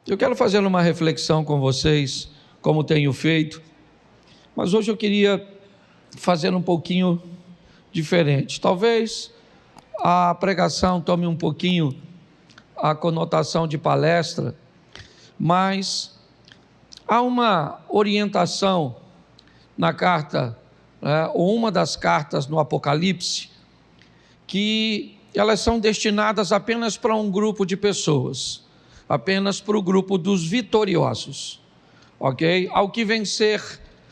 Eu quero fazer uma reflexão com vocês, como tenho feito, mas hoje eu queria fazer um pouquinho diferente. Talvez a pregação tome um pouquinho a conotação de palestra, mas há uma orientação na carta, ou uma das cartas no Apocalipse, que elas são destinadas apenas para um grupo de pessoas, apenas para o grupo dos vitoriosos, ok? Ao que vencer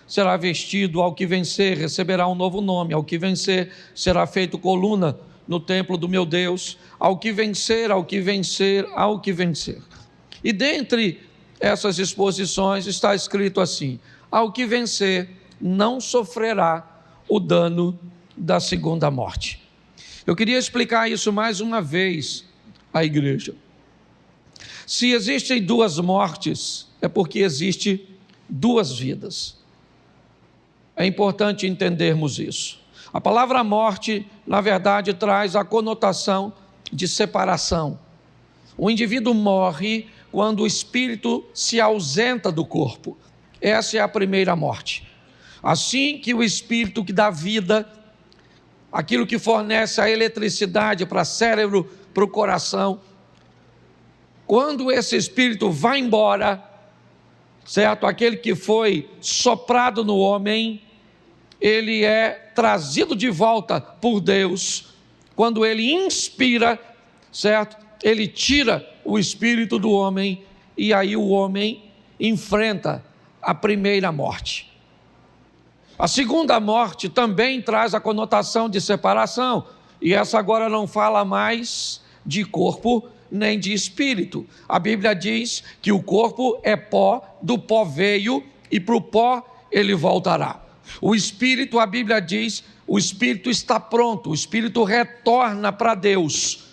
será vestido, ao que vencer receberá um novo nome, ao que vencer será feito coluna no templo do meu Deus, ao que vencer, ao que vencer, ao que vencer. E dentre essas exposições está escrito assim: ao que vencer não sofrerá o dano da segunda morte. Eu queria explicar isso mais uma vez à igreja. Se existem duas mortes, é porque existe duas vidas. É importante entendermos isso. A palavra morte, na verdade, traz a conotação de separação. O indivíduo morre quando o espírito se ausenta do corpo. Essa é a primeira morte. Assim que o espírito que dá vida, aquilo que fornece a eletricidade para o cérebro, para o coração, quando esse espírito vai embora, certo? Aquele que foi soprado no homem, ele é trazido de volta por Deus. Quando ele inspira, certo? Ele tira o espírito do homem e aí o homem enfrenta a primeira morte. A segunda morte também traz a conotação de separação, e essa agora não fala mais de corpo nem de espírito. A Bíblia diz que o corpo é pó, do pó veio e para o pó ele voltará. O espírito, a Bíblia diz, o espírito está pronto, o espírito retorna para Deus.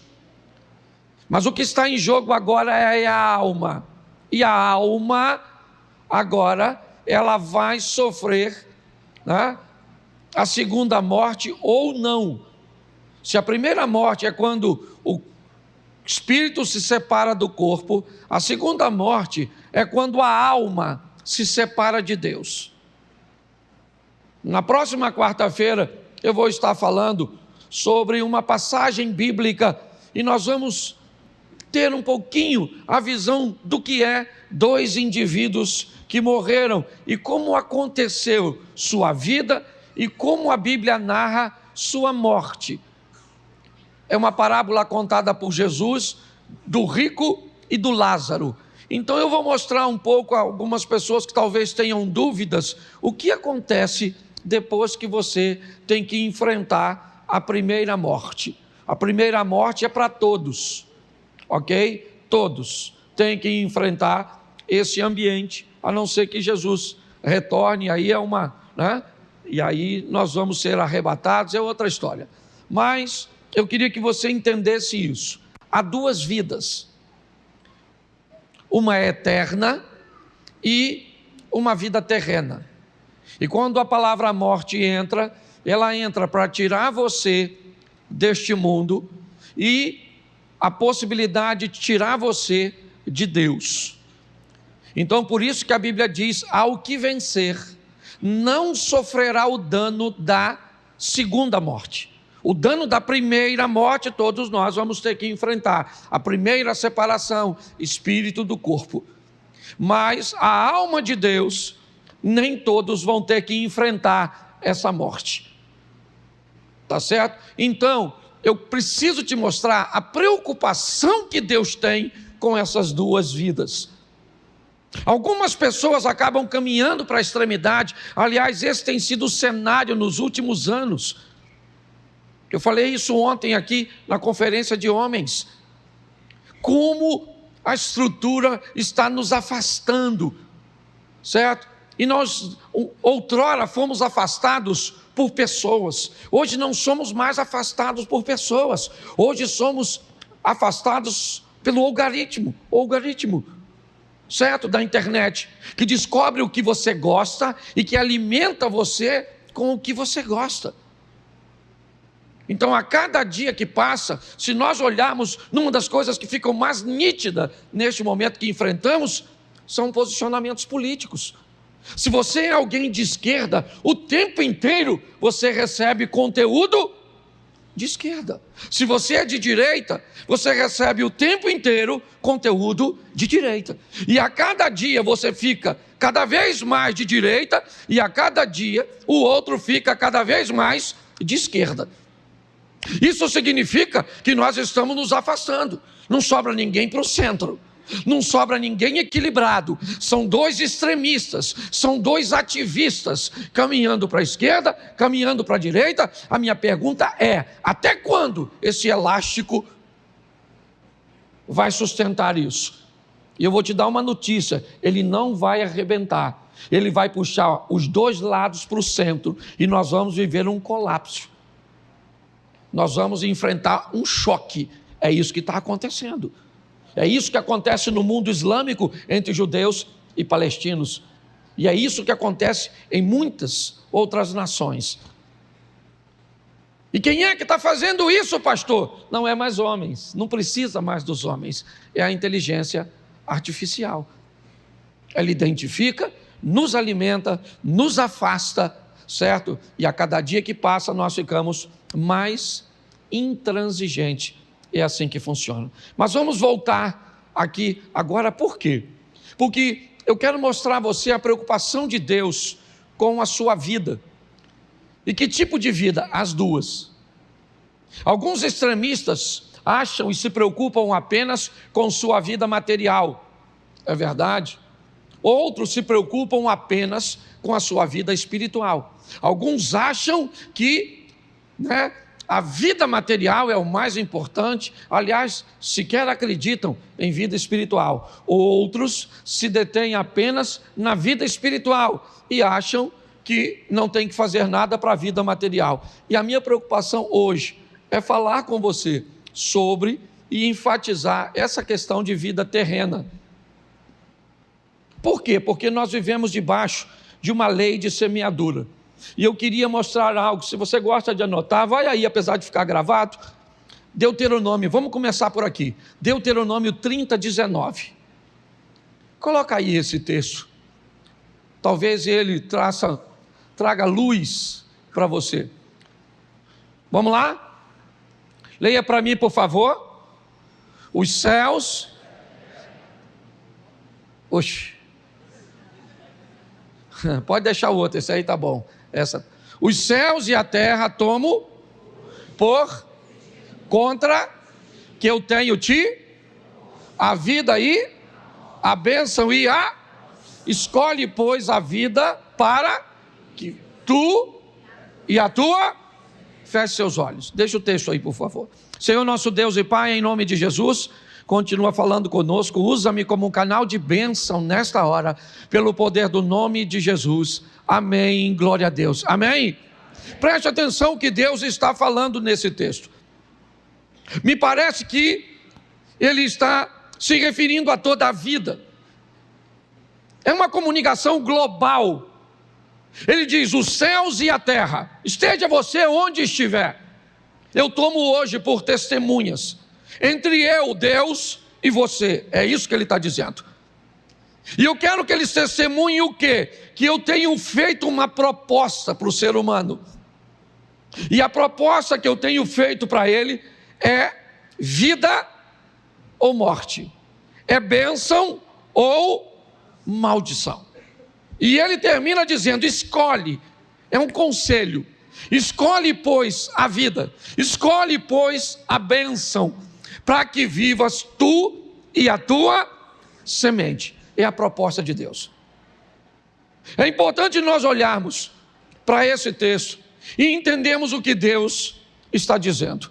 Mas o que está em jogo agora é a alma. E a alma, agora, ela vai sofrer, né, a segunda morte ou não. Se a primeira morte é quando o espírito se separa do corpo, a segunda morte é quando a alma se separa de Deus. Na próxima quarta-feira eu vou estar falando sobre uma passagem bíblica e nós vamos ter um pouquinho a visão do que é dois indivíduos que morreram e como aconteceu sua vida e como a Bíblia narra sua morte. É uma parábola contada por Jesus do rico e do Lázaro. Então eu vou mostrar um pouco a algumas pessoas que talvez tenham dúvidas o que acontece depois que você tem que enfrentar a primeira morte. A primeira morte é para todos, ok? Todos têm que enfrentar esse ambiente, a não ser que Jesus retorne, aí é uma, né? E aí nós vamos ser arrebatados, é outra história. Mas eu queria que você entendesse isso. Há duas vidas. Uma é eterna e uma vida terrena. E quando a palavra morte entra, ela entra para tirar você deste mundo e a possibilidade de tirar você de Deus. Então, por isso que a Bíblia diz, ao que vencer, não sofrerá o dano da segunda morte. O dano da primeira morte, todos nós vamos ter que enfrentar. A primeira separação, espírito do corpo. Mas a alma de Deus, nem todos vão ter que enfrentar essa morte. Tá certo? Então, eu preciso te mostrar a preocupação que Deus tem com essas duas vidas. Algumas pessoas acabam caminhando para a extremidade. Aliás, esse tem sido o cenário nos últimos anos. Eu falei isso ontem aqui na conferência de homens. Como a estrutura está nos afastando, certo? E nós outrora fomos afastados por pessoas. Hoje não somos mais afastados por pessoas. Hoje somos afastados pelo algoritmo, certo? Da internet, que descobre o que você gosta e que alimenta você com o que você gosta. Então, a cada dia que passa, se nós olharmos, numa das coisas que ficam mais nítidas neste momento que enfrentamos, são posicionamentos políticos. Se você é alguém de esquerda, o tempo inteiro você recebe conteúdo de esquerda. Se você é de direita, você recebe o tempo inteiro conteúdo de direita. E a cada dia você fica cada vez mais de direita, e a cada dia o outro fica cada vez mais de esquerda. Isso significa que nós estamos nos afastando. Não sobra ninguém para o centro. Não sobra ninguém equilibrado. São dois extremistas, são dois ativistas, caminhando para a esquerda, caminhando para a direita. A minha pergunta é: até quando esse elástico vai sustentar isso? E eu vou te dar uma notícia: ele não vai arrebentar. Ele vai puxar os dois lados para o centro, e nós vamos viver um colapso. Nós vamos enfrentar um choque. É isso que está acontecendo. É isso que acontece no mundo islâmico entre judeus e palestinos. E é isso que acontece em muitas outras nações. E quem é que está fazendo isso, pastor? Não é mais homens, não precisa mais dos homens. É a inteligência artificial. Ela identifica, nos alimenta, nos afasta, certo? E a cada dia que passa nós ficamos mais intransigentes. É assim que funciona. Mas vamos voltar aqui agora, por quê? Porque eu quero mostrar a você a preocupação de Deus com a sua vida. E que tipo de vida? As duas. Alguns extremistas acham e se preocupam apenas com sua vida material. É verdade? Outros se preocupam apenas com a sua vida espiritual. Alguns acham que, a vida material é o mais importante, aliás, sequer acreditam em vida espiritual. Outros se detêm apenas na vida espiritual e acham que não tem que fazer nada para a vida material. E a minha preocupação hoje é falar com você sobre e enfatizar essa questão de vida terrena. Por quê? Porque nós vivemos debaixo de uma lei de semeadura. E eu queria mostrar algo. Se você gosta de anotar, vai aí, apesar de ficar gravado. Deuteronômio, vamos começar por aqui. Deuteronômio 30:19. Coloca aí esse texto. Talvez ele traga luz para você. Vamos lá? Leia para mim, por favor. Os céus... Oxe. Pode deixar o outro, esse aí tá bom. Os céus e a terra tomo por contra que eu tenho a vida e a bênção e a... Escolhe, pois, a vida para que tu e a tua... Feche seus olhos. Deixa o texto aí, por favor. Senhor nosso Deus e Pai, em nome de Jesus, continua falando conosco. Usa-me como um canal de bênção nesta hora, pelo poder do nome de Jesus. Amém, glória a Deus. Amém? Preste atenção que Deus está falando nesse texto. Me parece que Ele está se referindo a toda a vida. É uma comunicação global. Ele diz: os céus e a terra, esteja você onde estiver, eu tomo hoje por testemunhas, entre eu, Deus, e você. É isso que Ele está dizendo. E eu quero que eles testemunhem o quê? Que eu tenho feito uma proposta para o ser humano. E a proposta que eu tenho feito para ele é vida ou morte. É bênção ou maldição. E ele termina dizendo: escolhe. É um conselho. Escolhe, pois, a vida. Escolhe, pois, a bênção, para que vivas tu e a tua semente. É a proposta de Deus. É importante nós olharmos para esse texto e entendermos o que Deus está dizendo.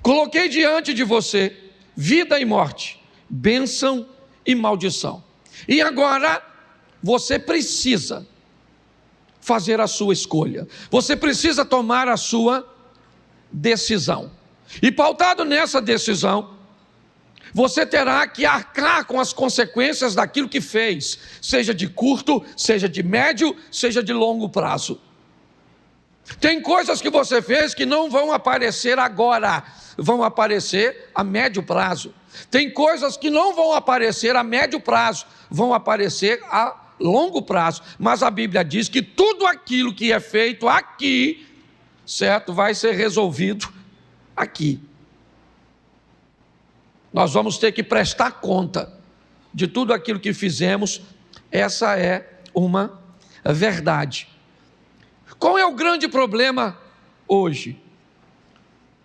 Coloquei diante de você vida e morte, bênção e maldição. E agora você precisa fazer a sua escolha. Você precisa tomar a sua decisão. E pautado nessa decisão, você terá que arcar com as consequências daquilo que fez, seja de curto, seja de médio, seja de longo prazo. Tem coisas que você fez que não vão aparecer agora, vão aparecer a médio prazo. Tem coisas que não vão aparecer a médio prazo, vão aparecer a longo prazo. Mas a Bíblia diz que tudo aquilo que é feito aqui, certo, vai ser resolvido aqui. Nós vamos ter que prestar conta de tudo aquilo que fizemos. Essa é uma verdade. Qual é o grande problema hoje?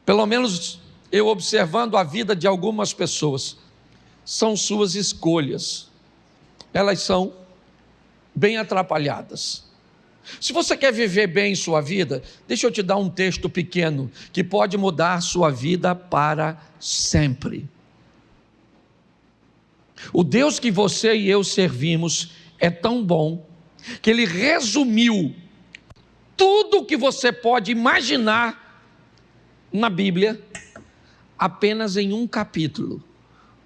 Pelo menos eu observando a vida de algumas pessoas, são suas escolhas. Elas são bem atrapalhadas. Se você quer viver bem sua vida, deixa eu te dar um texto pequeno que pode mudar sua vida para sempre. O Deus que você e eu servimos é tão bom que Ele resumiu tudo o que você pode imaginar na Bíblia apenas em um capítulo,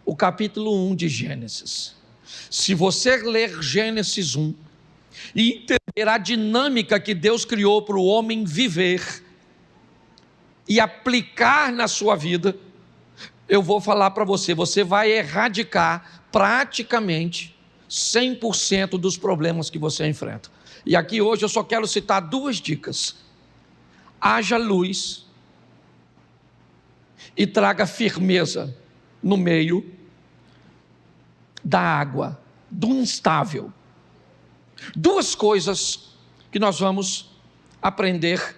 o capítulo 1 de Gênesis. Se você ler Gênesis 1 e entender a dinâmica que Deus criou para o homem viver e aplicar na sua vida, eu vou falar para você, você vai erradicar praticamente 100% dos problemas que você enfrenta. E aqui hoje eu só quero citar 2 dicas. Haja luz e traga firmeza no meio da água, do instável. 2 coisas que nós vamos aprender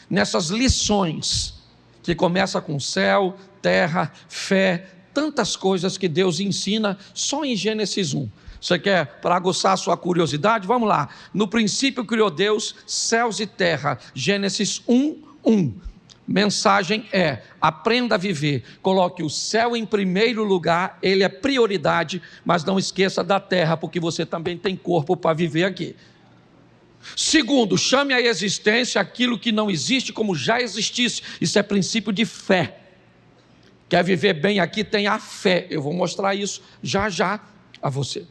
nessas lições, que começa com céu, terra, fé, tantas coisas que Deus ensina só em Gênesis 1. Você quer, para aguçar a sua curiosidade? Vamos lá. No princípio criou Deus céus e terra. Gênesis 1:1. Mensagem é: aprenda a viver. Coloque o céu em primeiro lugar, ele é prioridade, mas não esqueça da terra, porque você também tem corpo para viver aqui. Segundo, chame à existência aquilo que não existe como já existisse. Isso é princípio de fé. Quer viver bem aqui? Tenha fé. Eu vou mostrar isso já já a você.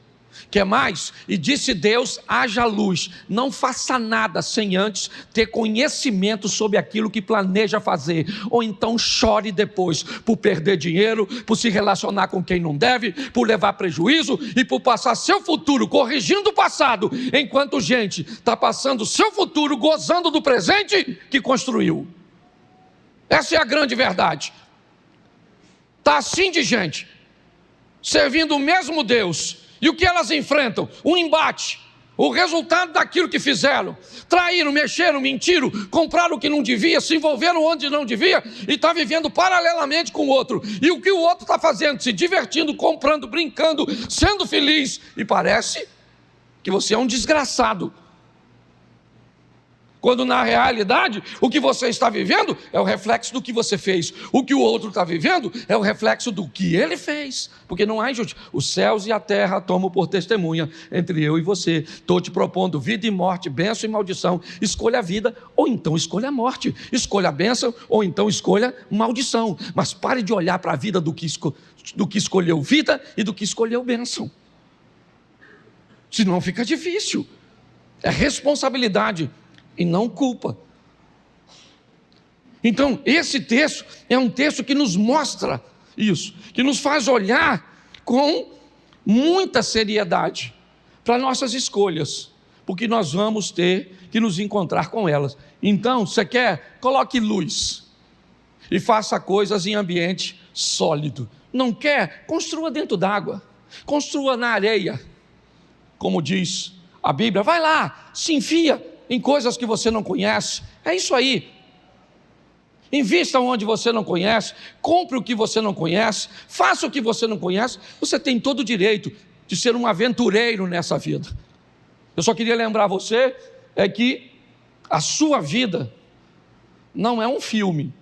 Quer mais? E disse Deus, haja luz. Não faça nada sem antes ter conhecimento sobre aquilo que planeja fazer. Ou então chore depois por perder dinheiro, por se relacionar com quem não deve, por levar prejuízo e por passar seu futuro corrigindo o passado, enquanto gente está passando seu futuro gozando do presente que construiu. Essa é a grande verdade. Está assim de gente, servindo o mesmo Deus. E o que elas enfrentam? Um embate, o resultado daquilo que fizeram. Traíram, mexeram, mentiram, compraram o que não devia, se envolveram onde não devia e está vivendo paralelamente com o outro. E o que o outro está fazendo? Se divertindo, comprando, brincando, sendo feliz. E parece que você é um desgraçado. Quando na realidade, o que você está vivendo é o reflexo do que você fez. O que o outro está vivendo é o reflexo do que ele fez. Porque não há injustiça. Os céus e a terra tomam por testemunha entre eu e você. Estou te propondo vida e morte, bênção e maldição. Escolha a vida ou então escolha a morte. Escolha a bênção ou então escolha maldição. Mas pare de olhar para a vida do que escolheu vida e do que escolheu bênção. Senão fica difícil. É responsabilidade e não culpa. Então, esse texto é um texto que nos mostra isso, que nos faz olhar com muita seriedade para nossas escolhas, porque nós vamos ter que nos encontrar com elas. Então, você quer? Coloque luz e faça coisas em ambiente sólido. Não quer? Construa dentro d'água, construa na areia, como diz a Bíblia. Vai lá, se enfia em coisas que você não conhece. É isso aí. Invista onde você não conhece, compre o que você não conhece, faça o que você não conhece. Você tem todo o direito de ser um aventureiro nessa vida. Eu só queria lembrar você que a sua vida não é um filme.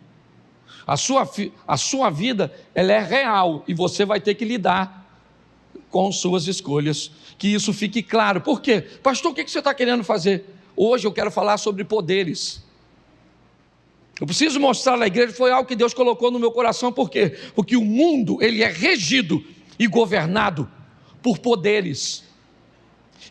A sua vida, ela é real e você vai ter que lidar com suas escolhas. Que isso fique claro. Por quê? Pastor, o que você está querendo fazer? Hoje eu quero falar sobre poderes. Eu preciso mostrar na igreja, foi algo que Deus colocou no meu coração. Por quê? Porque o mundo, ele é regido e governado por poderes.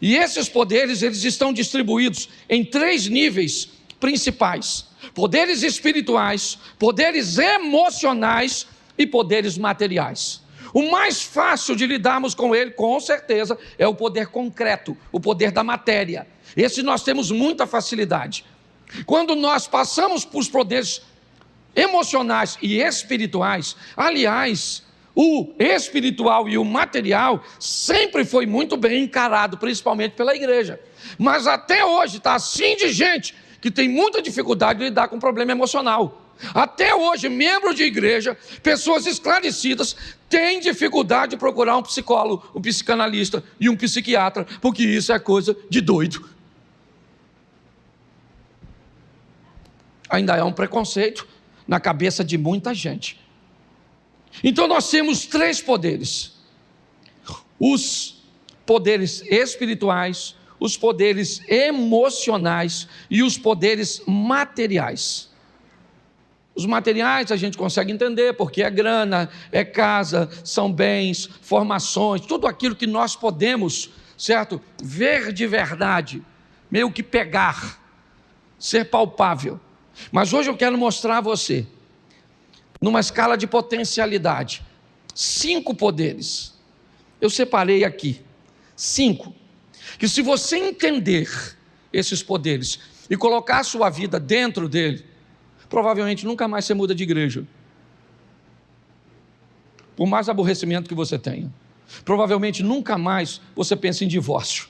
E esses poderes, eles estão distribuídos em 3 níveis principais: poderes espirituais, poderes emocionais e poderes materiais. O mais fácil de lidarmos com ele, com certeza, é o poder concreto, o poder da matéria. Esse nós temos muita facilidade. Quando nós passamos por poderes emocionais e espirituais, aliás, o espiritual e o material sempre foi muito bem encarado, principalmente pela igreja. Mas até hoje está assim de gente que tem muita dificuldade de lidar com problema emocional. Até hoje, membros de igreja, pessoas esclarecidas, têm dificuldade de procurar um psicólogo, um psicanalista e um psiquiatra, porque isso é coisa de doido. Ainda é um preconceito na cabeça de muita gente. Então nós temos 3 poderes: os poderes espirituais, os poderes emocionais e os poderes materiais. Os materiais a gente consegue entender, porque é grana, é casa, são bens, formações, tudo aquilo que nós podemos, certo, ver de verdade, meio que pegar, ser palpável. Mas hoje eu quero mostrar a você, numa escala de potencialidade, 5 poderes. Eu separei aqui 5, que se você entender esses poderes e colocar a sua vida dentro dele, provavelmente nunca mais você muda de igreja. Por mais aborrecimento que você tenha. Provavelmente nunca mais você pensa em divórcio.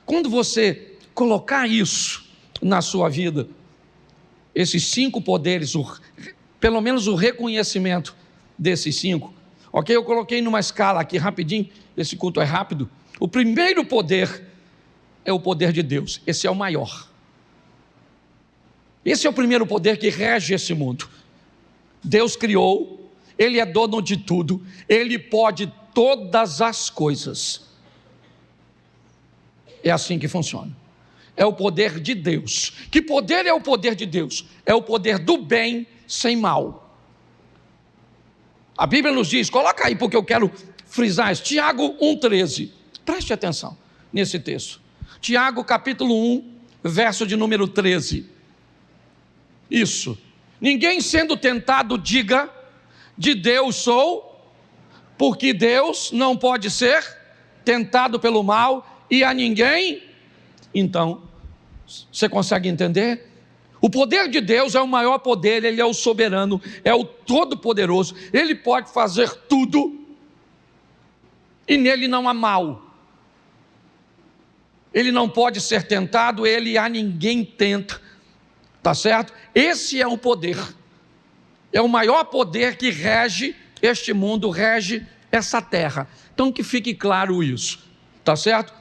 Quando você colocar isso na sua vida, esses 5 poderes, pelo menos o reconhecimento desses 5, ok? Eu coloquei numa escala aqui rapidinho, esse culto é rápido. O primeiro poder é o poder de Deus, esse é o maior. Esse é o primeiro poder que rege esse mundo. Deus criou, Ele é dono de tudo, Ele pode todas as coisas. É assim que funciona. É o poder de Deus. Que poder é o poder de Deus? É o poder do bem sem mal. A Bíblia nos diz, coloca aí porque eu quero frisar isso, Tiago 1,13. Preste atenção nesse texto. Tiago capítulo 1, verso de número 13. Isso. Ninguém sendo tentado diga, de Deus sou, porque Deus não pode ser tentado pelo mal e a ninguém. Então, você consegue entender? O poder de Deus é o maior poder, Ele é o soberano, é o todo-poderoso, Ele pode fazer tudo e nele não há mal. Ele não pode ser tentado, Ele a ninguém tenta, tá certo? Esse é o poder, é o maior poder que rege este mundo, rege essa terra. Então que fique claro isso, tá certo?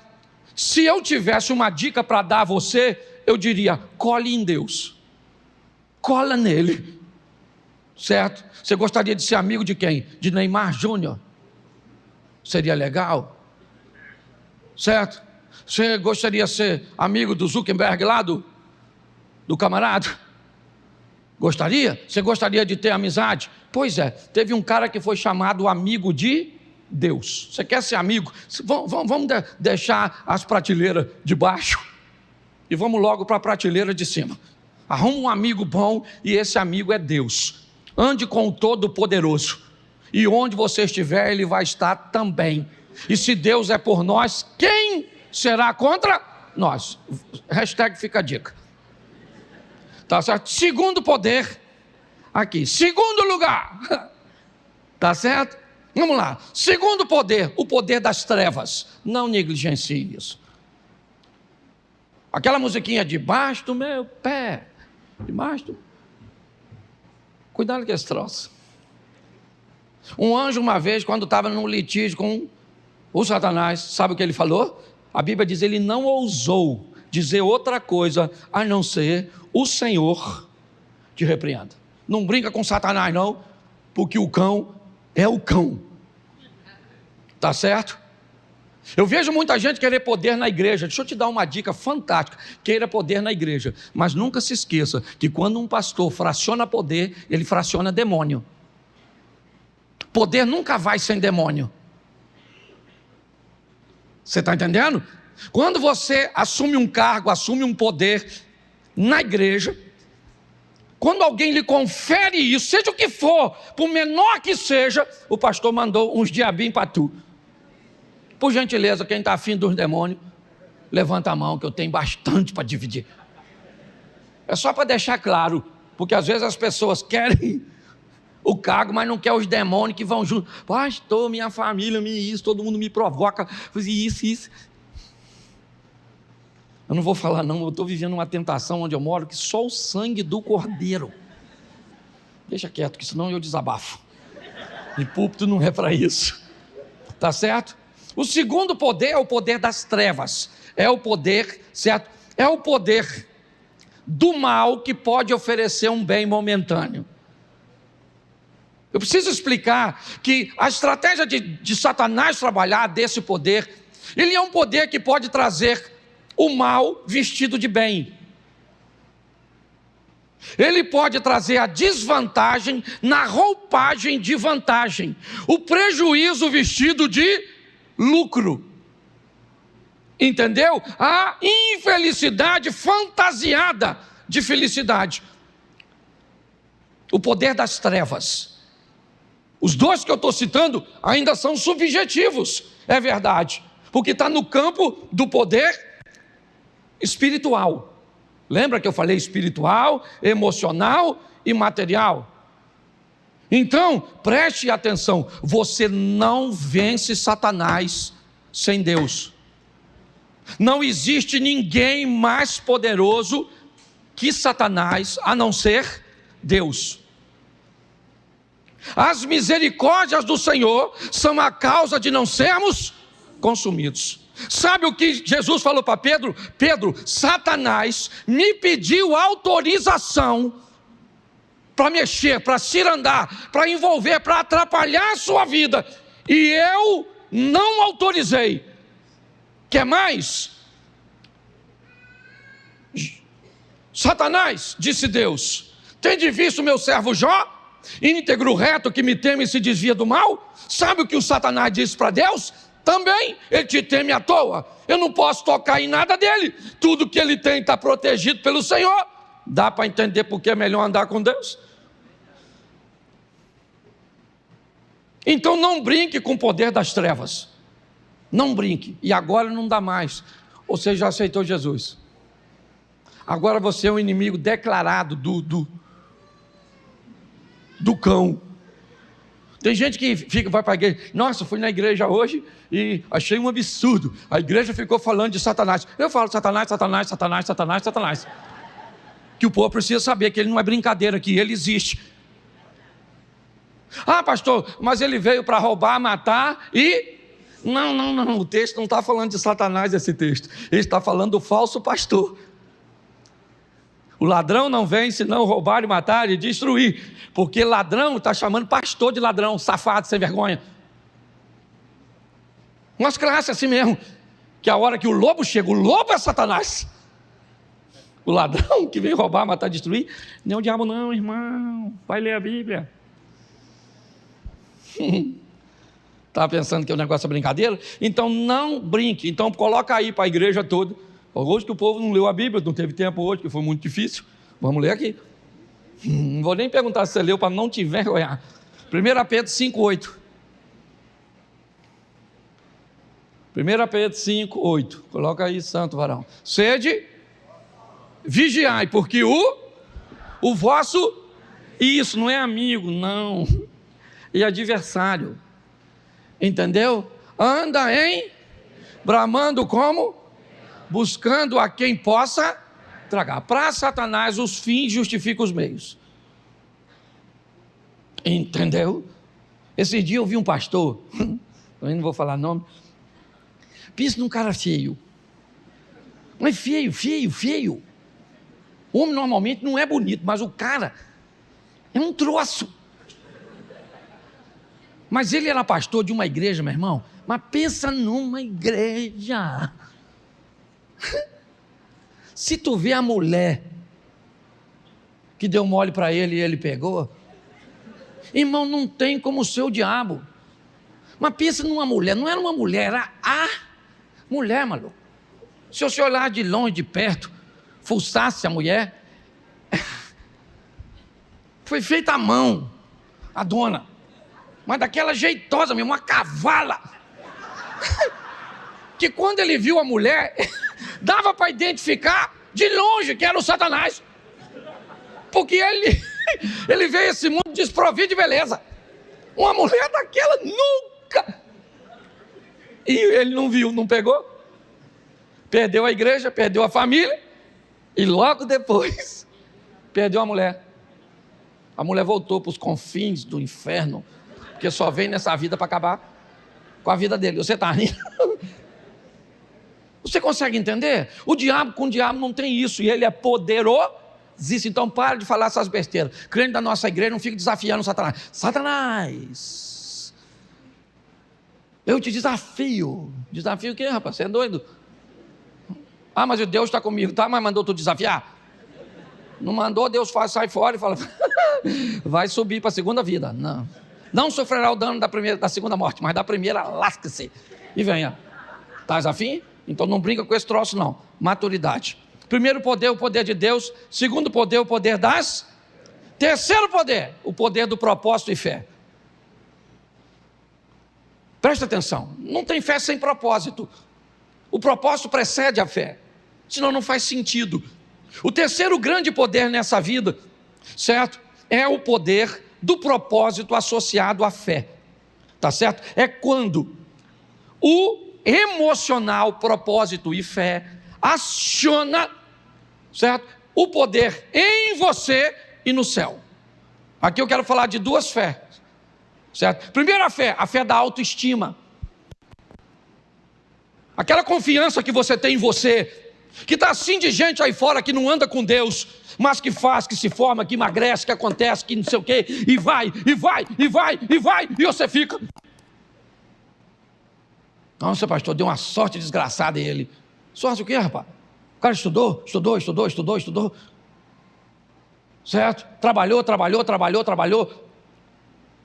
Se eu tivesse uma dica para dar a você, eu diria, cole em Deus, cola nele, certo? Você gostaria de ser amigo de quem? De Neymar Júnior? Seria legal? Certo? Você gostaria de ser amigo do Zuckerberg lá, do camarada? Gostaria? Você gostaria de ter amizade? Pois é, teve um cara que foi chamado amigo de Deus. Você quer ser amigo? Vamos deixar as prateleiras de baixo e vamos logo para a prateleira de cima. Arruma um amigo bom e esse amigo é Deus. Ande com o Todo-Poderoso e onde você estiver, Ele vai estar também. E se Deus é por nós, quem será contra nós? Hashtag fica a dica. Tá certo? Segundo poder, aqui. Segundo lugar. Tá certo? Vamos lá. Segundo poder, o poder das trevas. Não negligencie isso. Aquela musiquinha debaixo do meu pé. Debaixo do... Cuidado com esse troço. Um anjo uma vez, quando estava num litígio com o Satanás, sabe o que ele falou? A Bíblia diz, ele não ousou dizer outra coisa, a não ser, o Senhor te repreenda. Não brinca com Satanás não, porque o cão é o cão. Tá certo? Eu vejo muita gente querer poder na igreja. Deixa eu te dar uma dica fantástica. Queira poder na igreja, mas nunca se esqueça que quando um pastor fraciona poder, ele fraciona demônio. Poder nunca vai sem demônio. Você está entendendo? Quando você assume um cargo, assume um poder na igreja, quando alguém lhe confere isso, seja o que for, por menor que seja, o pastor mandou uns diabinhos para tu. Por gentileza, quem está afim dos demônios, levanta a mão que eu tenho bastante para dividir. É só para deixar claro, porque às vezes as pessoas querem o cargo, mas não querem os demônios que vão junto. Pastor, minha família, isso, todo mundo me provoca, isso. Eu não vou falar não, eu estou vivendo uma tentação onde eu moro, que só o sangue do cordeiro. Deixa quieto, que senão eu desabafo. E púlpito não é para isso. Tá certo? O segundo poder é o poder das trevas. É o poder, certo? É o poder do mal que pode oferecer um bem momentâneo. Eu preciso explicar que a estratégia de Satanás trabalhar desse poder, ele é um poder que pode trazer o mal vestido de bem. Ele pode trazer a desvantagem na roupagem de vantagem, o prejuízo vestido de lucro. Entendeu? A infelicidade fantasiada de felicidade. O poder das trevas. Os dois que eu estou citando ainda são subjetivos, é verdade, porque está no campo do poder espiritual. Lembra que eu falei espiritual, emocional e material? Então, preste atenção, você não vence Satanás sem Deus. Não existe ninguém mais poderoso que Satanás, a não ser Deus. As misericórdias do Senhor são a causa de não sermos consumidos. Sabe o que Jesus falou para Pedro? Pedro, Satanás me pediu autorização para mexer, para cirandar, para envolver, para atrapalhar a sua vida, e eu não autorizei. Quer mais? Satanás, disse Deus, tende visto meu servo Jó, íntegro, reto, que me teme e se desvia do mal? Sabe o que o Satanás disse para Deus? Também, ele te teme à toa, eu não posso tocar em nada dele, tudo que ele tem está protegido pelo Senhor. Dá para entender porque é melhor andar com Deus? Então não brinque com o poder das trevas, não brinque, e agora não dá mais, ou seja, já aceitou Jesus, agora você é um inimigo declarado do cão. Tem gente que vai para a igreja, nossa, fui na igreja hoje e achei um absurdo, a igreja ficou falando de Satanás. Eu falo Satanás, que o povo precisa saber que ele não é brincadeira, que ele existe. Ah, pastor, mas ele veio para roubar, matar e... Não, o texto não está falando de Satanás, esse texto, ele está falando do falso pastor. O ladrão não vem senão roubar e matar e destruir, porque ladrão está chamando pastor de ladrão, safado, sem vergonha. Umas classes assim mesmo, que a hora que o lobo chega, o lobo é Satanás. O ladrão que vem roubar, matar, destruir, não é o diabo não, irmão, vai ler a Bíblia. Estava pensando que o negócio é brincadeira? Então não brinque, então coloca aí para a igreja toda. Hoje que o povo não leu a Bíblia, não teve tempo hoje, que foi muito difícil. Vamos ler aqui. Não vou nem perguntar se você leu para não te envergonhar. 1 Pedro 5,8. 1 Pedro 5,8. Coloca aí, santo varão. Sede, vigiai, porque o vosso, isso não é amigo, não, e adversário. Entendeu? Anda em bramando como? Buscando a quem possa tragar. Para Satanás os fins justificam os meios. Entendeu? Esse dia eu vi um pastor, eu não vou falar nome, pensa num cara feio. Não é feio. O homem normalmente não é bonito, mas o cara é um troço. Mas ele era pastor de uma igreja, meu irmão. Mas pensa numa igreja. Se tu vê a mulher que deu mole para ele e ele pegou, irmão, não tem como ser o diabo. Mas pensa numa mulher, não era uma mulher, era a mulher, maluco. Se você olhar de longe, de perto, fuçasse a mulher, foi feita à mão, a dona, mas daquela jeitosa mesmo, uma cavala, que quando ele viu a mulher, dava para identificar de longe que era o Satanás, porque ele veio a esse mundo desprovido de beleza. Uma mulher daquela nunca. E ele não viu, não pegou, perdeu a igreja, perdeu a família, e logo depois perdeu a mulher. A mulher voltou para os confins do inferno, porque só vem nessa vida para acabar com a vida dele. Você está rindo? Você consegue entender? Com o diabo não tem isso, e ele é poderosíssimo. Então para de falar essas besteiras. Crente da nossa igreja não fica desafiando o Satanás. Satanás, eu te desafio. Desafio o quê, rapaz? Você é doido? Ah, mas Deus está comigo, tá? Mas mandou tu desafiar? Não mandou, Deus sai fora e fala, vai subir para a segunda vida. Não sofrerá o dano da segunda morte, mas da primeira, lasque-se. E venha. Estás afim? Então não brinca com esse troço não. Maturidade. Primeiro poder, o poder de Deus. Segundo poder, o poder das. Terceiro poder, o poder do propósito e fé. Presta atenção, não tem fé sem propósito. O propósito precede a fé, senão não faz sentido. O terceiro grande poder nessa vida, certo? É o poder do propósito associado à fé, tá certo? É quando o emocional, propósito e fé aciona, certo? O poder em você e no céu. Aqui eu quero falar de duas fés, certo? Primeiro a fé da autoestima. Aquela confiança que você tem em você, que está assim de gente aí fora que não anda com Deus, mas que faz, que se forma, que emagrece, que acontece, que não sei o quê, e vai, e você fica. Nossa, pastor, deu uma sorte desgraçada ele. Sorte o quê, rapaz? O cara estudou. Certo? Trabalhou.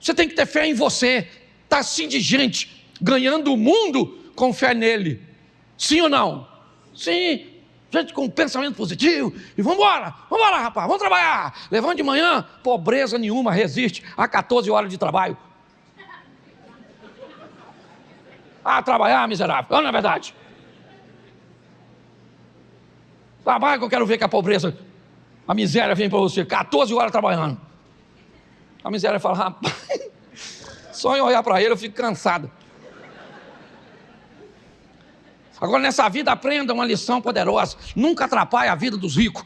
Você tem que ter fé em você. Está assim de gente, ganhando o mundo com fé nele. Sim ou não? Sim. Gente com pensamento positivo, e vamos embora, rapaz, vamos trabalhar. Levante de manhã, pobreza nenhuma resiste a 14 horas de trabalho. Trabalhar, miserável, não é verdade? Trabalha que eu quero ver que a pobreza, a miséria vem para você, 14 horas trabalhando. A miséria fala, rapaz, só em olhar para ele eu fico cansado. Agora nessa vida aprenda uma lição poderosa. Nunca atrapalhe a vida dos ricos,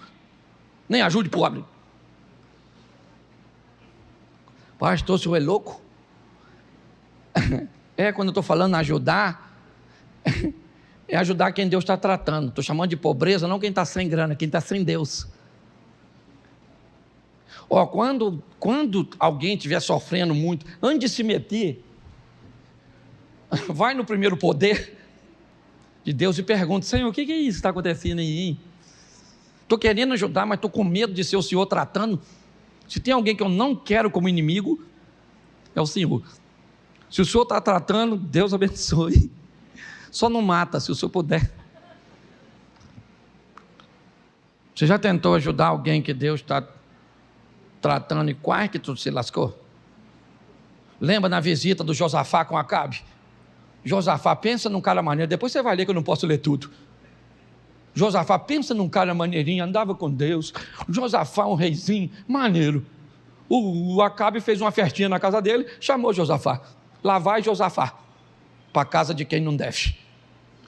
nem ajude pobre. Pastor, o senhor é louco? Quando eu estou falando ajudar, é ajudar quem Deus está tratando. Estou chamando de pobreza, não quem está sem grana, quem está sem Deus. Quando alguém estiver sofrendo muito, antes de se meter, vai no primeiro poder de Deus e pergunta, Senhor, o que é isso que está acontecendo aí? Estou querendo ajudar, mas estou com medo de ser o Senhor tratando. Se tem alguém que eu não quero como inimigo, é o Senhor. Se o Senhor está tratando, Deus abençoe. Só não mata, se o Senhor puder. Você já tentou ajudar alguém que Deus está tratando e quase que tu se lascou? Lembra na visita do Josafá com Acabe? Josafá, pensa num cara maneiro, depois você vai ler que eu não posso ler tudo. Josafá, pensa num cara maneirinho, andava com Deus. Josafá, um reizinho, maneiro. O Acabe fez uma festinha na casa dele, chamou Josafá. Lá vai Josafá, para a casa de quem não deve.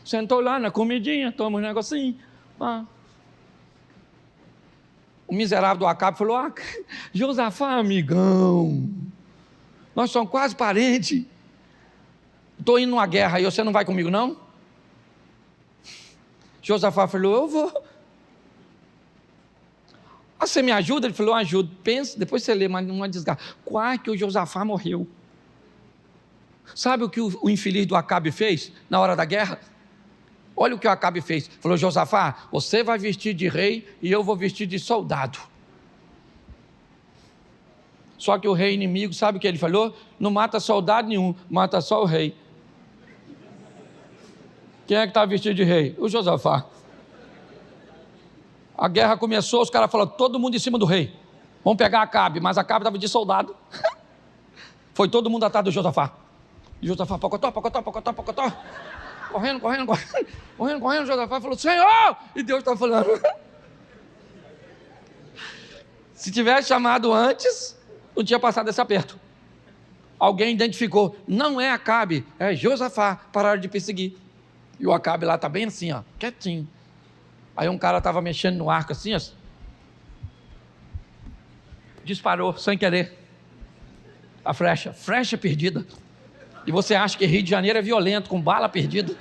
Sentou lá na comidinha, toma um negocinho. O miserável do Acabe falou, Josafá, amigão, nós somos quase parentes. Estou indo numa guerra e você não vai comigo não? Josafá falou, eu vou. Você me ajuda? Ele falou, ajudo. Pensa, depois você lê, mas não é desgraça. Quase que o Josafá morreu. Sabe o que o infeliz do Acabe fez na hora da guerra? Olha o que o Acabe fez. Falou, Josafá, você vai vestir de rei e eu vou vestir de soldado. Só que o rei inimigo, sabe o que ele falou? Não mata soldado nenhum, mata só o rei. Quem é que está vestido de rei? O Josafá. A guerra começou, os caras falaram, todo mundo em cima do rei. Vamos pegar Acabe, mas Acabe estava de soldado. Foi todo mundo atrás do Josafá. E Josafá, pocotó. Correndo, Josafá falou, Senhor! E Deus está falando. Se tivesse chamado antes, não tinha passado esse aperto. Alguém identificou, não é Acabe, é Josafá, pararam de perseguir. E o Acabe lá está bem assim, ó, quietinho. Aí um cara estava mexendo no arco assim, ó, disparou sem querer a flecha perdida. E você acha que Rio de Janeiro é violento, com bala perdida?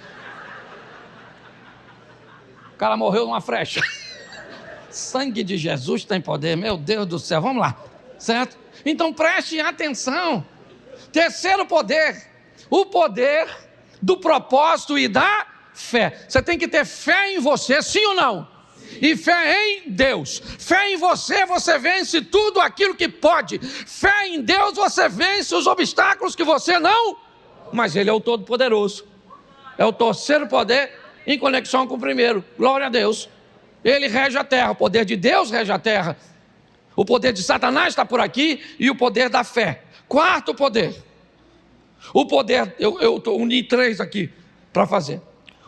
O cara morreu numa flecha. Sangue de Jesus tem poder, meu Deus do céu, vamos lá, certo? Então preste atenção. Terceiro poder, o poder do propósito e da fé. Você tem que ter fé em você, sim ou não? E fé em Deus. Fé em você, você vence tudo aquilo que pode. Fé em Deus, você vence os obstáculos que você não. Mas Ele é o Todo-Poderoso. É o terceiro poder em conexão com o primeiro. Glória a Deus. Ele rege a terra. O poder de Deus rege a terra. O poder de Satanás está por aqui e o poder da fé. Quarto poder. O poder, eu uni 3 aqui para fazer.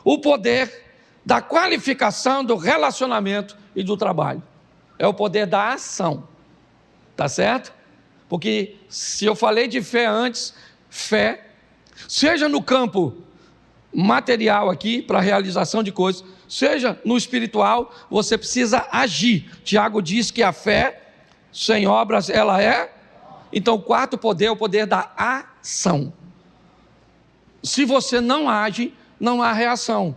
O poder da qualificação, do relacionamento e do trabalho. É o poder da ação. Tá certo? Porque se eu falei de fé antes, fé, seja no campo material aqui, para a realização de coisas, seja no espiritual, você precisa agir. Tiago diz que a fé, sem obras, ela é. Então, o quarto poder é o poder da ação. Se você não age, não há reação.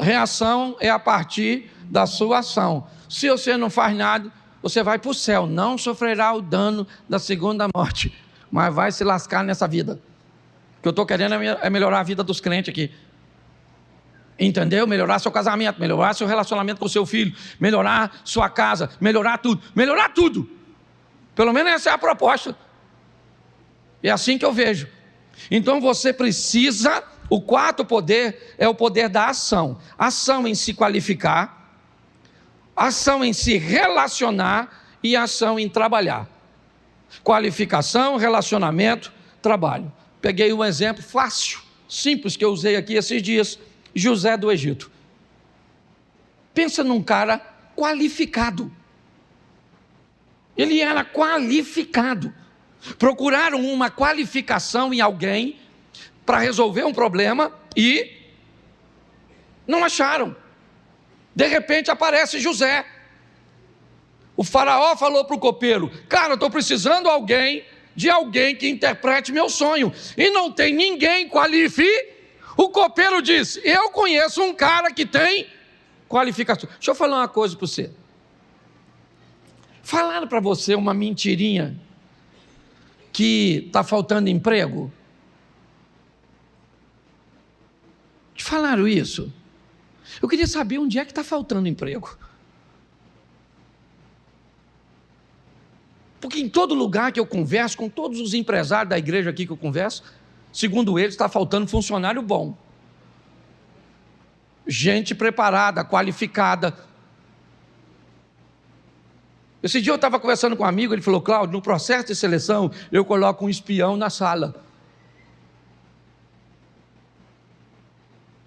Reação é a partir da sua ação. Se você não faz nada, você vai para o céu. Não sofrerá o dano da segunda morte, mas vai se lascar nessa vida. O que eu estou querendo é melhorar a vida dos crentes aqui. Entendeu? Melhorar seu casamento, melhorar seu relacionamento com seu filho, melhorar sua casa, melhorar tudo. Melhorar tudo. Pelo menos essa é a proposta. É assim que eu vejo. Então você precisa, o quarto poder é o poder da ação. Ação em se qualificar, ação em se relacionar e ação em trabalhar. Qualificação, relacionamento, trabalho. Peguei um exemplo fácil, simples, que eu usei aqui esses dias. José do Egito. Pensa num cara qualificado. Ele era qualificado. Procuraram uma qualificação em alguém para resolver um problema e não acharam. De repente aparece José. O faraó falou para o copeiro, cara, eu estou precisando de alguém que interprete meu sonho. E não tem ninguém qualificado. O copeiro disse, eu conheço um cara que tem qualificação. Deixa eu falar uma coisa para você. Falaram para você uma mentirinha que está faltando emprego? Te falaram isso? Eu queria saber onde é que está faltando emprego. Porque em todo lugar que eu converso, com todos os empresários da igreja aqui que eu converso, segundo eles, está faltando funcionário bom. Gente preparada, qualificada. Esse dia eu estava conversando com um amigo, ele falou, Cláudio, no processo de seleção, eu coloco um espião na sala.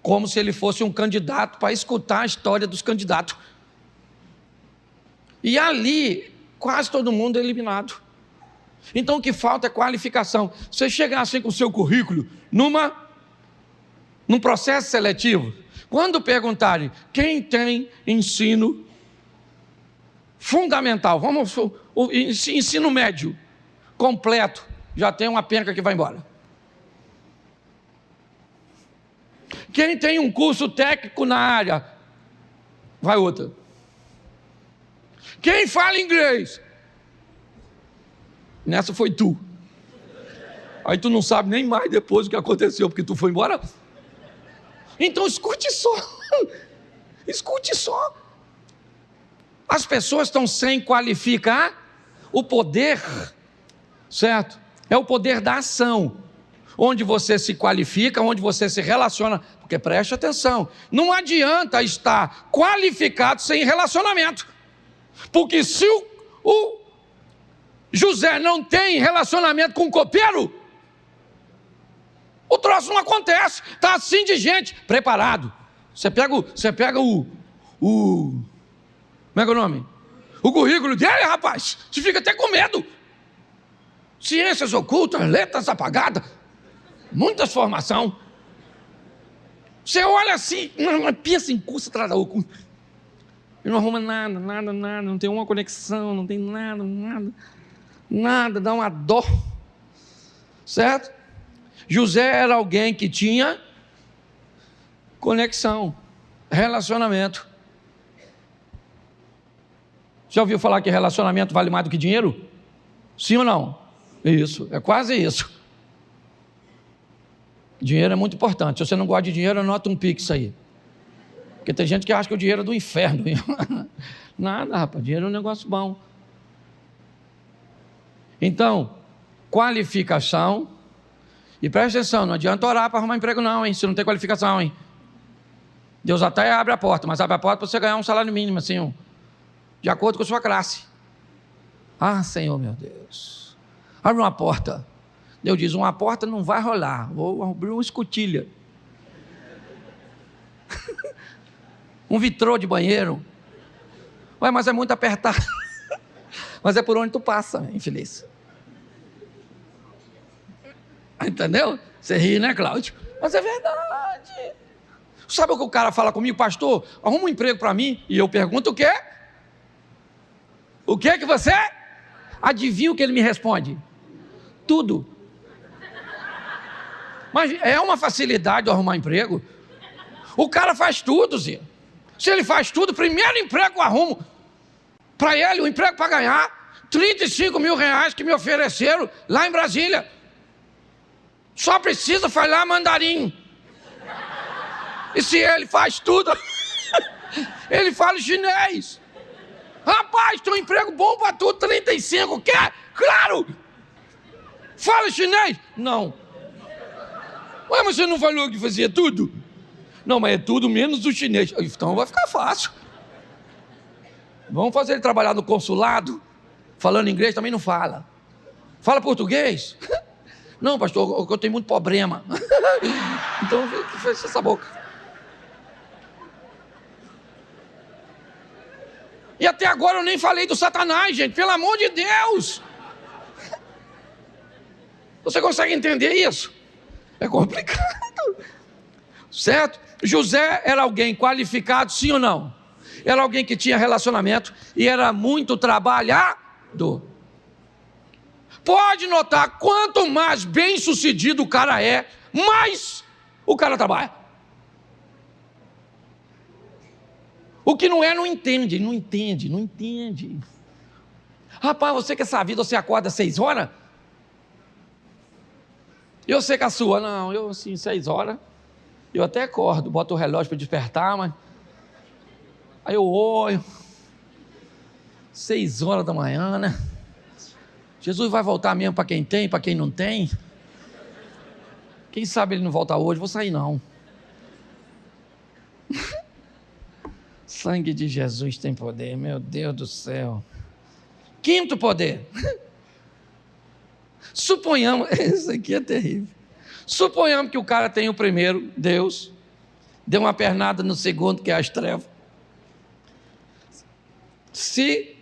Como se ele fosse um candidato para escutar a história dos candidatos. E ali, quase todo mundo é eliminado. Então o que falta é qualificação. Você chegar assim com o seu currículo, num processo seletivo, quando perguntarem quem tem ensino fundamental, o ensino médio completo, já tem uma penca que vai embora. Quem tem um curso técnico na área, vai outra. Quem fala inglês? Nessa foi tu. Aí tu não sabe nem mais depois o que aconteceu, porque tu foi embora. Então escute só. Escute só. As pessoas estão sem qualificar o poder, certo? É o poder da ação. onde você se qualifica, onde você se relaciona, porque preste atenção, não adianta estar qualificado sem relacionamento, porque se o José não tem relacionamento com o copeiro, o troço não acontece, está assim de gente, preparado. Você pega o como é que é o nome? O currículo dele, rapaz, você fica até com medo. Ciências ocultas, letras apagadas, muitas formação. Você olha assim, pensa em curso atrás da outra. E não arruma nada, não tem uma conexão, não tem nada, dá uma dó. Certo? José era alguém que tinha conexão, relacionamento. Já ouviu falar que relacionamento vale mais do que dinheiro? Sim ou não? Isso, é quase isso. Dinheiro é muito importante. Se você não gosta de dinheiro, anota um pix aí. Porque tem gente que acha que o dinheiro é do inferno. Nada, rapaz, dinheiro é um negócio bom. Então, qualificação. E presta atenção, não adianta orar para arrumar emprego não, hein? Se não tem qualificação, hein? Deus até abre a porta, mas abre a porta para você ganhar um salário mínimo, assim, de acordo com a sua classe. Ah, Senhor, meu Deus. Abre uma porta. Deus diz, uma porta não vai rolar. Vou abrir uma escotilha. Um vitrô de banheiro. Ué, mas é muito apertado. Mas é por onde tu passa, infeliz. Entendeu? Você ri, né, Cláudio? Mas é verdade. Sabe o que o cara fala comigo? Pastor, arruma um emprego para mim. E eu pergunto o quê? O que você? Adivinha o que ele me responde? Tudo. Mas é uma facilidade de arrumar emprego. O cara faz tudo, Zé. Se ele faz tudo, primeiro emprego eu arrumo. Para ele, o emprego para ganhar 35 mil reais que me ofereceram lá em Brasília. Só precisa falar mandarim. E se ele faz tudo, ele fala chinês. Rapaz, tem um emprego bom para tu, 35, quer? Claro! Fala chinês? Não. Ué, mas você não falou que fazia tudo? Não, mas é tudo menos o chinês. Então vai ficar fácil. Vamos fazer ele trabalhar no consulado, falando inglês também não fala. Fala português? Não, pastor, eu tenho muito problema. Então, fecha essa boca. E até agora eu nem falei do Satanás, gente, pelo amor de Deus. Você consegue entender isso? É complicado. Certo? José era alguém qualificado, sim ou não? Era alguém que tinha relacionamento e era muito trabalhador. Pode notar, quanto mais bem sucedido o cara é, mais o cara trabalha. O que não é, não entende. Rapaz, você que essa vida, você acorda 6 horas? Eu sei que a sua, não, eu assim, 6 horas, eu até acordo, boto o relógio para despertar, mas aí eu olho, 6 horas da manhã, né? Jesus vai voltar mesmo para quem tem, para quem não tem. Quem sabe ele não volta hoje, vou sair não. Sangue de Jesus tem poder, meu Deus do céu. 5º poder. Suponhamos, isso aqui é terrível. Suponhamos que o cara tem o primeiro, Deus, deu uma pernada no segundo, que é as trevas. Se,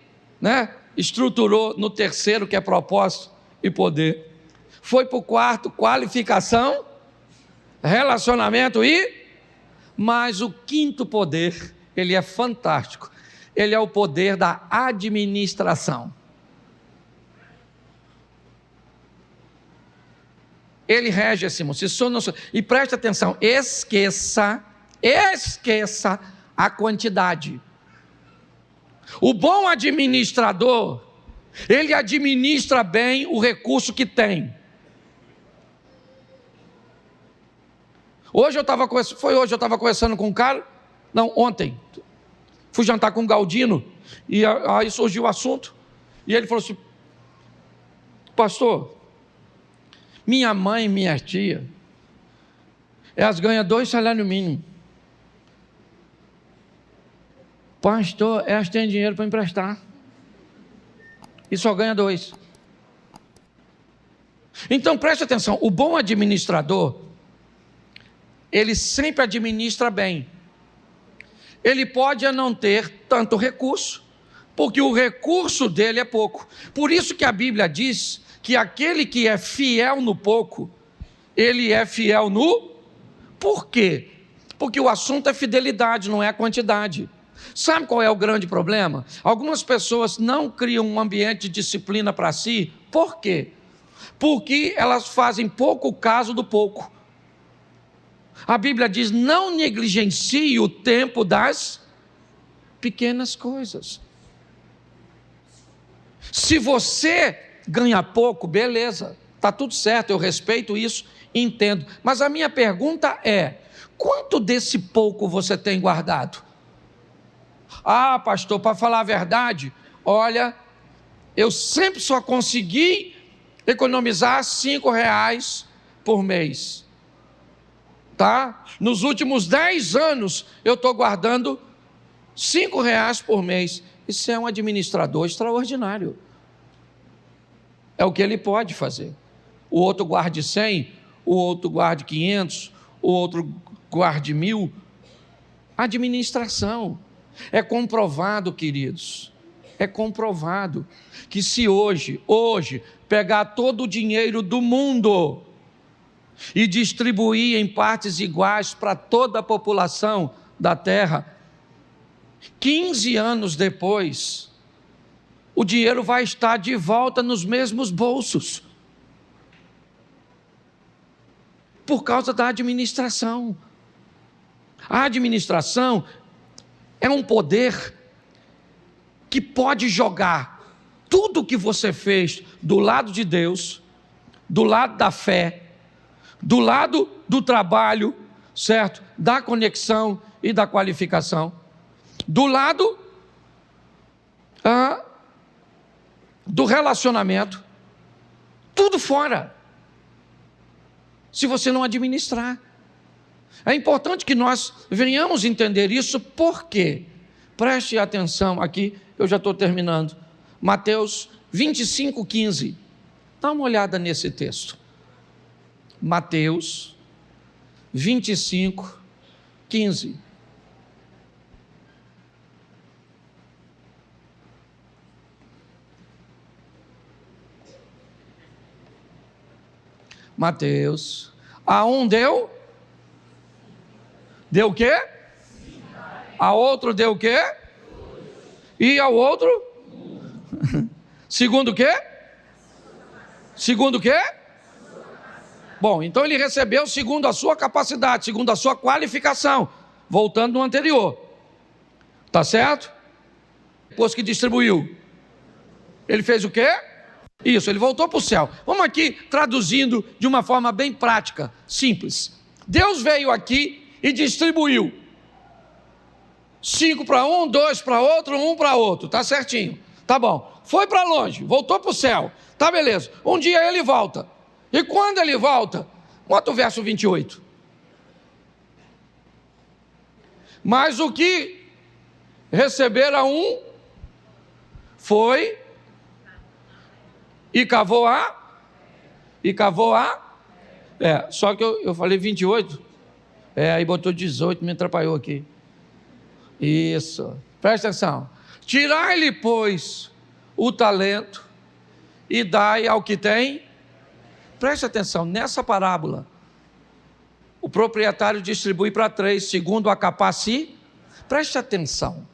estruturou no terceiro, que é propósito e poder. Foi para o 4, qualificação, relacionamento mas o 5º poder, ele é fantástico. Ele é o poder da administração. Ele rege esse mundo. E preste atenção, esqueça a quantidade. O bom administrador, ele administra bem o recurso que tem. Hoje eu estava conversando com um cara, ontem, fui jantar com o Galdino, e aí surgiu o assunto, e ele falou assim, pastor, Minha mãe e minha tia, elas ganham 2 salários mínimos. Pastor, elas têm dinheiro para emprestar. E só ganha 2. Então preste atenção, o bom administrador, ele sempre administra bem. Ele pode não ter tanto recurso, porque o recurso dele é pouco. Por isso que a Bíblia diz que aquele que é fiel no pouco, ele é fiel no... Por quê? Porque o assunto é fidelidade, não é a quantidade. Sabe qual é o grande problema? Algumas pessoas não criam um ambiente de disciplina para si. Por quê? Porque elas fazem pouco caso do pouco. A Bíblia diz, não negligencie o tempo das pequenas coisas. Se você ganha pouco, beleza, está tudo certo, eu respeito isso, entendo. Mas a minha pergunta é, quanto desse pouco você tem guardado? Ah, pastor, para falar a verdade, olha, eu sempre só consegui economizar R$5 por mês. Tá? Nos últimos 10 anos, eu estou guardando R$5 por mês. Isso é um administrador extraordinário. É o que ele pode fazer. O outro guarde 100, o outro guarde 500, o outro guarde 1000. Administração. É comprovado, queridos, é comprovado que se hoje, pegar todo o dinheiro do mundo e distribuir em partes iguais para toda a população da terra, 15 anos depois, o dinheiro vai estar de volta nos mesmos bolsos, por causa da administração. A administração é um poder que pode jogar tudo o que você fez do lado de Deus, do lado da fé, do lado do trabalho, certo? Da conexão e da qualificação, do lado do relacionamento, tudo fora, se você não administrar. É importante que nós venhamos entender isso, porque, preste atenção aqui, eu já estou terminando, Mateus 25:15, dá uma olhada nesse texto, Mateus 25:15, Mateus, a um deu o quê? A outro deu o quê? E ao outro? Segundo o quê? Segundo o quê? Bom, então ele recebeu segundo a sua capacidade, segundo a sua qualificação, voltando no anterior. Tá certo? Depois que distribuiu, ele fez o quê? Isso, ele voltou para o céu. Vamos aqui traduzindo de uma forma bem prática, simples. Deus veio aqui e distribuiu 5 para um, 2 para outro, 1 para outro, tá certinho, tá bom, foi para longe, voltou para o céu, tá beleza, um dia ele volta, e quando ele volta, bota o verso 28, mas o que recebera um, foi, e cavou só que eu falei 28, aí botou 18, me atrapalhou aqui. Isso, presta atenção. Tirai-lhe, pois, o talento e dai ao que tem. Presta atenção, nessa parábola, o proprietário distribui para 3, segundo a capacidade. Preste atenção.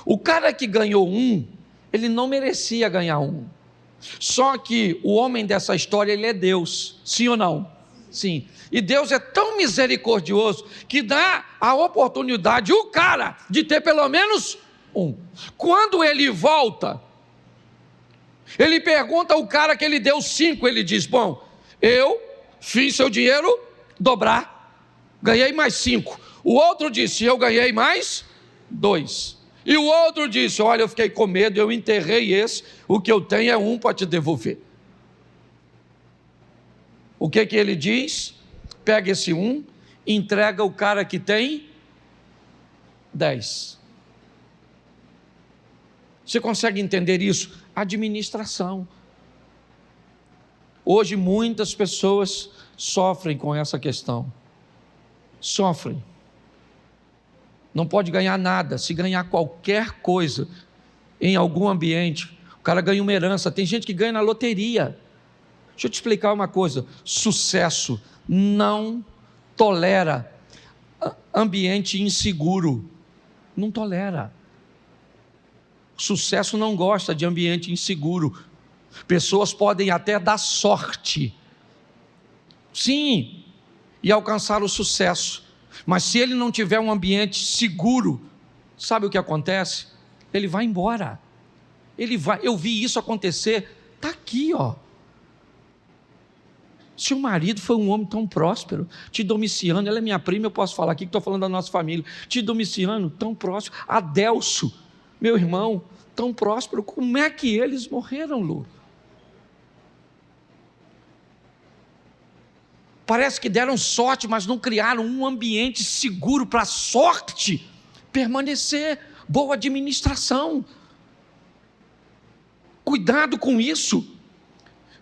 O cara que ganhou 1, ele não merecia ganhar 1. Só que o homem dessa história, ele é Deus, sim ou não? Sim. E Deus é tão misericordioso que dá a oportunidade, o cara, de ter pelo menos 1. Quando ele volta, ele pergunta ao cara que ele deu 5, ele diz, bom, eu fiz seu dinheiro dobrar, ganhei mais 5. O outro disse, eu ganhei mais 2. E o outro disse, olha, eu fiquei com medo, eu enterrei esse, o que eu tenho é 1 para te devolver. O que ele diz? Pega esse 1, entrega o cara que tem 10. Você consegue entender isso? Administração. Hoje muitas pessoas sofrem com essa questão. Sofrem. Não pode ganhar nada. Se ganhar qualquer coisa em algum ambiente, o cara ganha uma herança. Tem gente que ganha na loteria. Deixa eu te explicar uma coisa. Sucesso não tolera ambiente inseguro. Não tolera. Sucesso não gosta de ambiente inseguro. Pessoas podem até dar sorte, sim, e alcançar o sucesso, mas se ele não tiver um ambiente seguro, sabe o que acontece? Ele vai embora. Eu vi isso acontecer, está aqui, ó. Se o marido foi um homem tão próspero, Tito Domiciano, ela é minha prima, eu posso falar aqui que estou falando da nossa família, Tito Domiciano, tão próspero, Adelso, meu irmão, tão próspero, como é que eles morreram, Lu? Parece que deram sorte, mas não criaram um ambiente seguro para a sorte permanecer. Boa administração. Cuidado com isso.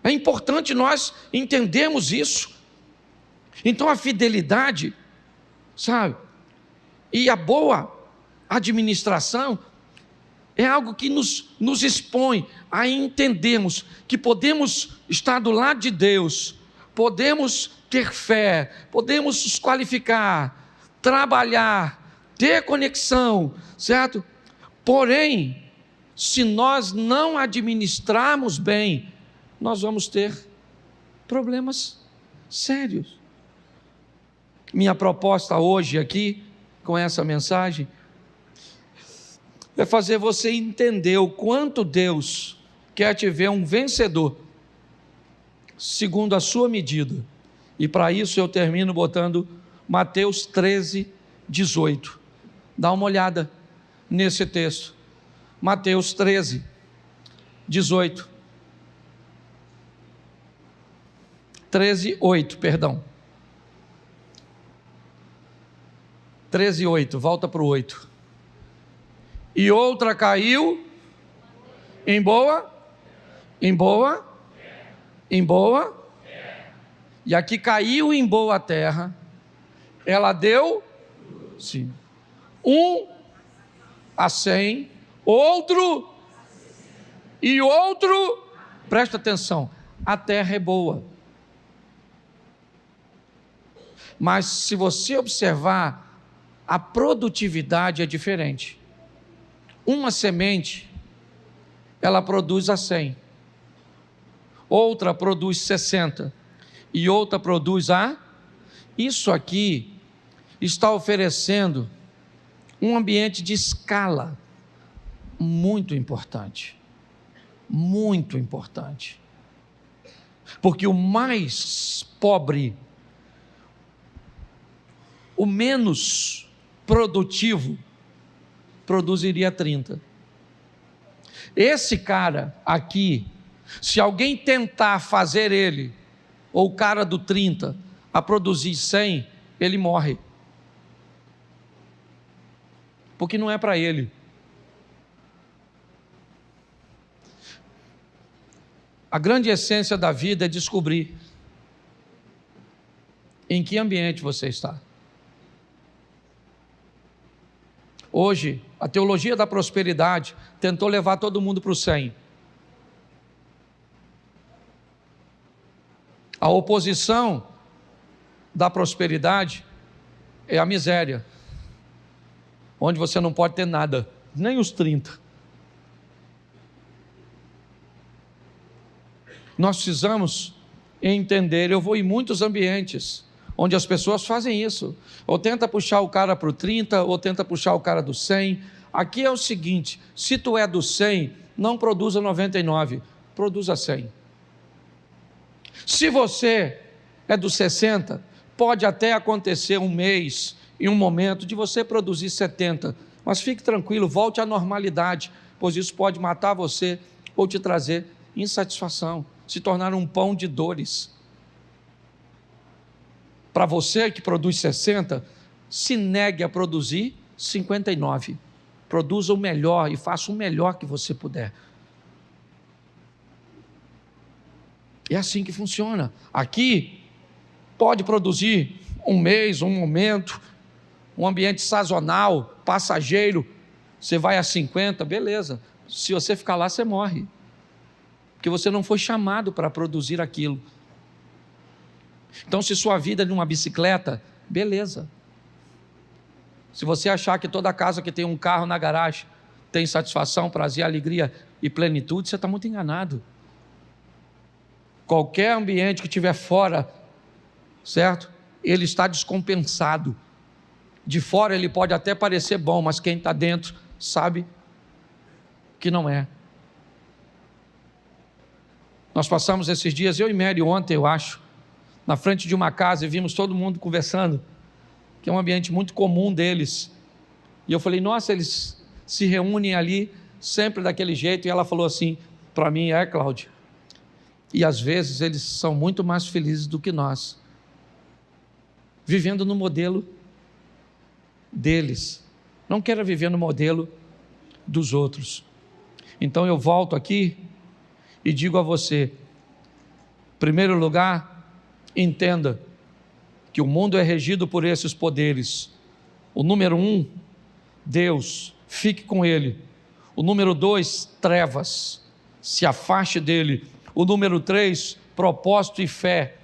É importante nós entendermos isso. Então a fidelidade, sabe, e a boa administração é algo que nos expõe a entendermos que podemos estar do lado de Deus, podemos ter fé, podemos nos qualificar, trabalhar, ter conexão, certo? Porém, se nós não administrarmos bem, nós vamos ter problemas sérios. Minha proposta hoje aqui, com essa mensagem, é fazer você entender o quanto Deus quer te ver um vencedor, segundo a sua medida. E para isso eu termino botando Mateus 13, 18. Dá uma olhada nesse texto. Mateus 13, 18. 13, 8, perdão. 13, 8, volta para o 8. E outra caiu em boa, e aqui caiu em boa terra, ela deu, sim, 1 a 100, outro, e outro, presta atenção, a terra é boa. Mas se você observar, a produtividade é diferente. Uma semente, ela produz a 100, outra produz 60, e outra produz a... Isso aqui está oferecendo um ambiente de escala muito importante. Muito importante. Porque o mais pobre, o menos produtivo, produziria 30. Esse cara aqui, se alguém tentar fazer ele, ou o cara do 30, a produzir 100, ele morre. Porque não é para ele. A grande essência da vida é descobrir em que ambiente você está. Hoje, a teologia da prosperidade tentou levar todo mundo para o 100. A oposição da prosperidade é a miséria, onde você não pode ter nada, nem os 30. Nós precisamos entender, eu vou em muitos ambientes onde as pessoas fazem isso, ou tenta puxar o cara para o 30, ou tenta puxar o cara do 100. Aqui é o seguinte, se tu é do 100, não produza 99, produza 100. Se você é do 60, pode até acontecer um mês, em um momento, de você produzir 70, mas fique tranquilo, volte à normalidade, pois isso pode matar você, ou te trazer insatisfação, se tornar um pão de dores. para você que produz 60, se negue a produzir 59. Produza o melhor e faça o melhor que você puder. É assim que funciona. Aqui, pode produzir um mês, um momento, um ambiente sazonal, passageiro. Você vai a 50, beleza. Se você ficar lá, você morre. Porque você não foi chamado para produzir aquilo. Então, se sua vida é numa bicicleta, beleza. Se você achar que toda casa que tem um carro na garagem tem satisfação, prazer, alegria e plenitude, você está muito enganado. Qualquer ambiente que estiver fora, certo? Ele está descompensado. De fora ele pode até parecer bom, mas quem está dentro sabe que não é. Nós passamos esses dias, eu e Mary ontem, eu acho, na frente de uma casa e vimos todo mundo conversando, que é um ambiente muito comum deles. E eu falei, nossa, eles se reúnem ali sempre daquele jeito. E ela falou assim para mim, Cláudia, e às vezes eles são muito mais felizes do que nós, vivendo no modelo deles. Não quero viver no modelo dos outros. Então eu volto aqui e digo a você, em primeiro lugar, entenda que o mundo é regido por esses poderes. O número 1, Deus, fique com Ele. O número 2, trevas, se afaste dele. O número 3, propósito e fé,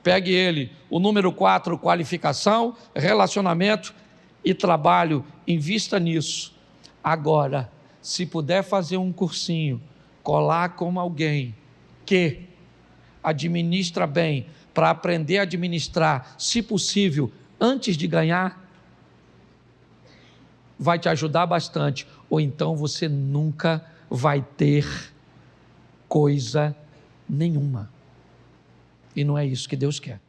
pegue ele. O número 4, qualificação, relacionamento e trabalho, invista nisso. Agora, se puder fazer um cursinho, colar com alguém que administra bem, para aprender a administrar, se possível, antes de ganhar, vai te ajudar bastante, ou então você nunca vai ter coisa nenhuma. E não é isso que Deus quer.